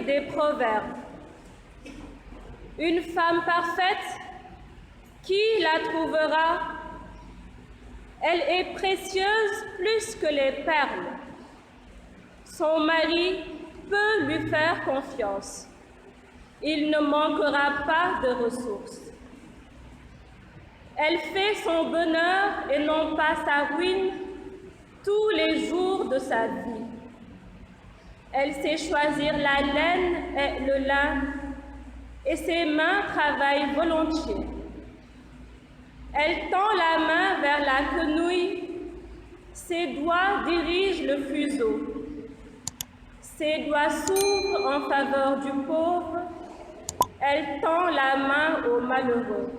des Proverbes. Une femme parfaite, qui la trouvera? Elle est précieuse plus que les perles. Son mari peut lui faire confiance. Il ne manquera pas de ressources. Elle fait son bonheur et non pas sa ruine tous les jours de sa vie. Elle sait choisir la laine et le lin, et ses mains travaillent volontiers. Elle tend la main vers la quenouille, ses doigts dirigent le fuseau. Ses doigts s'ouvrent en faveur du pauvre, elle tend la main au malheureux.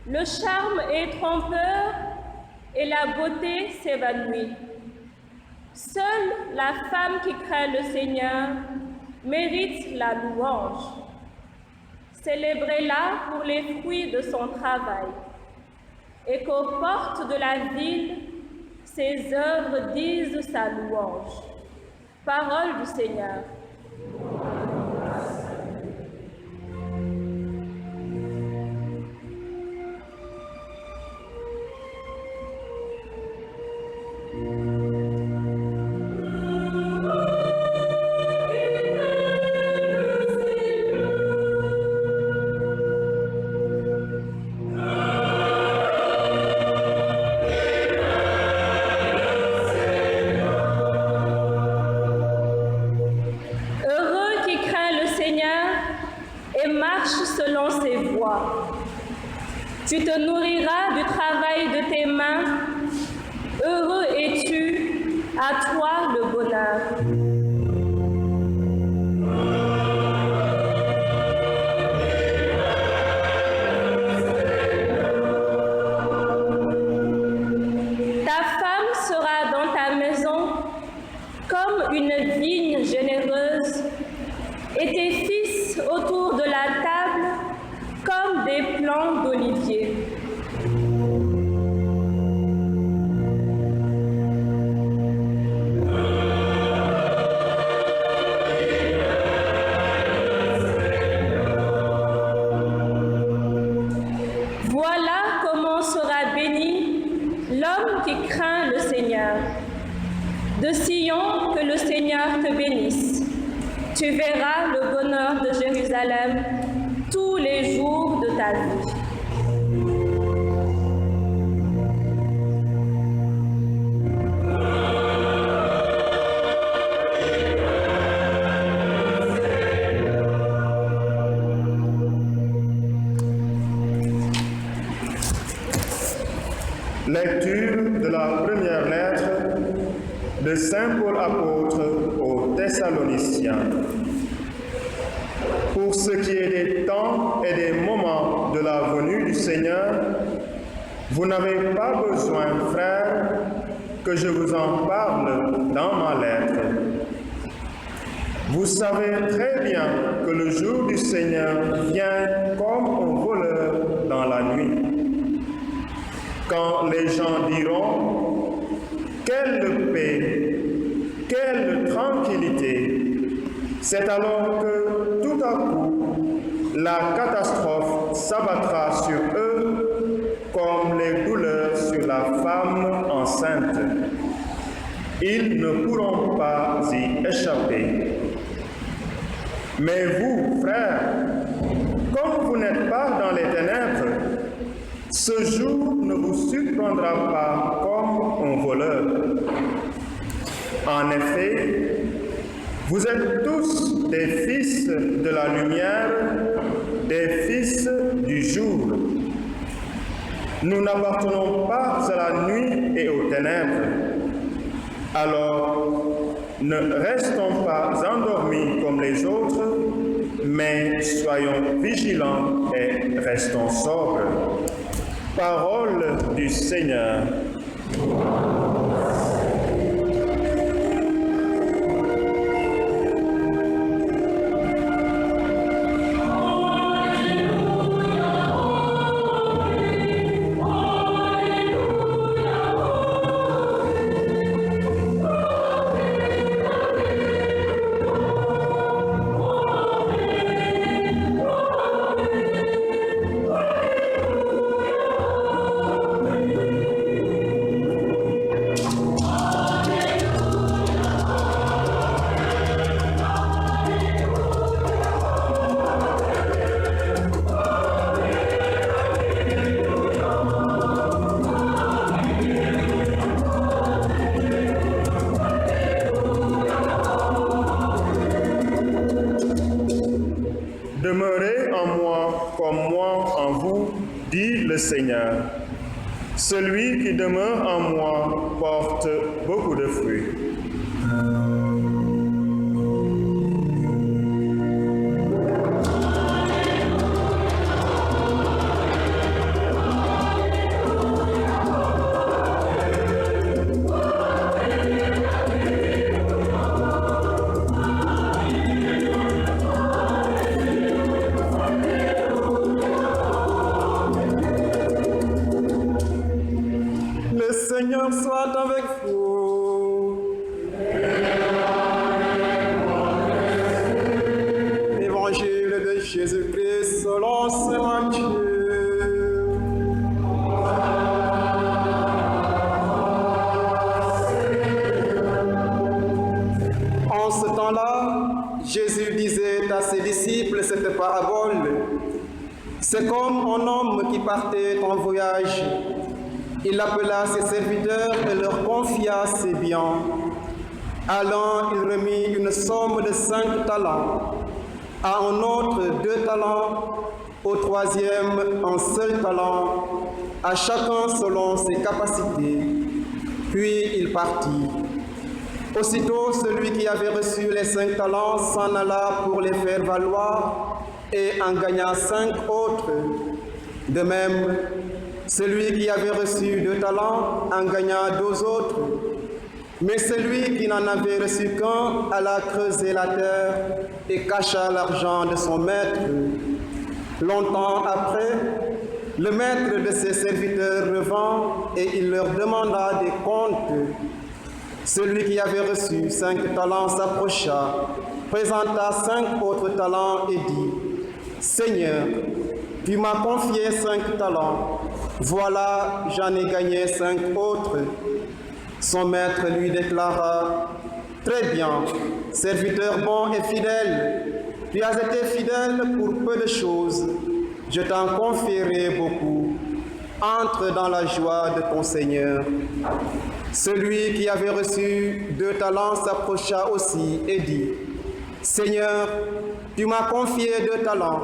Le charme est trompeur et la beauté s'évanouit. Seule la femme qui craint le Seigneur mérite la louange. Célébrez-la pour les fruits de son travail, et qu'aux portes de la ville, ses œuvres disent sa louange. Parole du Seigneur. Selon ses voies. Tu te nourriras du travail de tes mains. Heureux es-tu, à toi le bonheur. Ta femme sera dans ta maison comme une vigne généreuse, et tes fils autour de la table comme des plants d'olivier. Voilà comment sera béni l'homme qui craint le Seigneur. De Sion, que le Seigneur te bénisse. Tu verras le bonheur de Jérusalem tous les jours de ta vie. Lecture de la première lettre de Saint Paul apôtre aux Thessaloniciens. Pour ce qui est des temps et des moments de la venue du Seigneur, vous n'avez pas besoin, frères, que je vous en parle dans ma lettre. Vous savez très bien que le jour du Seigneur vient comme un voleur dans la nuit. Quand les gens diront « Quelle paix, quelle tranquillité !» c'est alors que tout à coup, la catastrophe s'abattra sur eux comme les douleurs sur la femme enceinte. Ils ne pourront pas y échapper. Mais vous, frères, comme vous n'êtes pas dans les ténèbres, ce jour ne vous surprendra pas comme un voleur. En effet, vous êtes tous des fils de la lumière, des fils du jour. Nous n'appartenons pas à la nuit et aux ténèbres. Alors, ne restons pas endormis comme les autres, mais soyons vigilants et restons sobres. Parole du Seigneur. le Seigneur. Celui qui demeure en moi porte beaucoup de fruits. Soit avec vous. Évangile de Jésus-Christ selon saint Matthieu. En ce temps-là, Jésus disait à ses disciples cette parabole. C'est comme un homme qui partait en voyage. Il appela ses serviteurs et leur confia ses biens. Allant, il remit une somme de 5 talents, à un autre 2 talents, au troisième un seul talent, à chacun selon ses capacités. Puis il partit. Aussitôt, celui qui avait reçu les 5 talents s'en alla pour les faire valoir et en gagna 5 autres. De même, celui qui avait reçu 2 talents en gagna 2 autres. Mais celui qui n'en avait reçu qu'un alla creuser la terre et cacha l'argent de son maître. Longtemps après, le maître de ses serviteurs revint et il leur demanda des comptes. Celui qui avait reçu 5 talents s'approcha, présenta 5 autres talents et dit : « Seigneur, tu m'as confié 5 talents. Voilà, j'en ai gagné 5 autres. » Son maître lui déclara : « Très bien, serviteur bon et fidèle, tu as été fidèle pour peu de choses, je t'en confierai beaucoup. Entre dans la joie de ton Seigneur. » Celui qui avait reçu 2 talents s'approcha aussi et dit : « Seigneur, tu m'as confié 2 talents.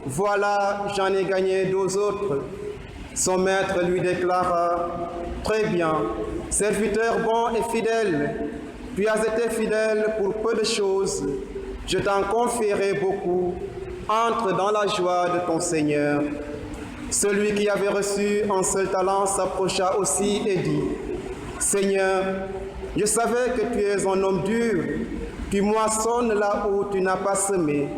Voilà, j'en ai gagné 2 autres. » Son maître lui déclara : « Très bien, serviteur bon et fidèle, tu as été fidèle pour peu de choses, je t'en confierai beaucoup. Entre dans la joie de ton Seigneur. » Celui qui avait reçu un seul talent s'approcha aussi et dit : « Seigneur, je savais que tu es un homme dur, tu moissonnes là où tu n'as pas semé,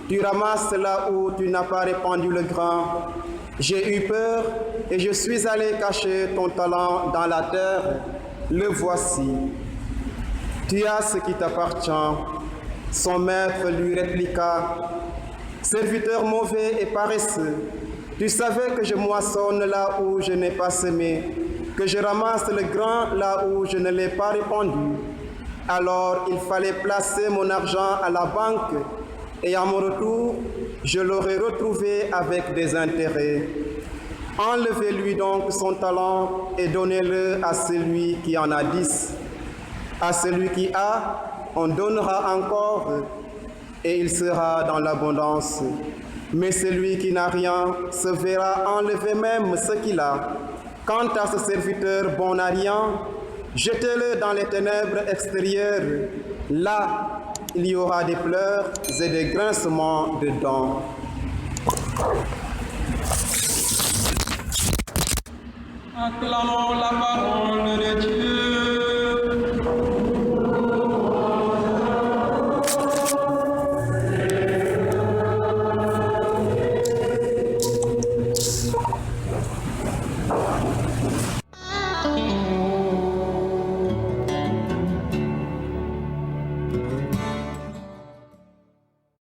tu ramasses là où tu n'as pas répandu le grain. J'ai eu peur et je suis allé cacher ton talent dans la terre. Le voici. Tu as ce qui t'appartient. » Son maître lui répliqua : « Serviteur mauvais et paresseux, tu savais que je moissonne là où je n'ai pas semé, que je ramasse le grain là où je ne l'ai pas répandu. Alors il fallait placer mon argent à la banque, et à mon retour, je l'aurais retrouvé avec des intérêts. Enlevez-lui donc son talent et donnez-le à celui qui en a 10. À celui qui a, on donnera encore, et il sera dans l'abondance. Mais celui qui n'a rien se verra enlever même ce qu'il a. Quant à ce serviteur bon à rien, jetez-le dans les ténèbres extérieures. Là, il y aura des pleurs et des grincements de dents. » Acclamons la parole de Dieu.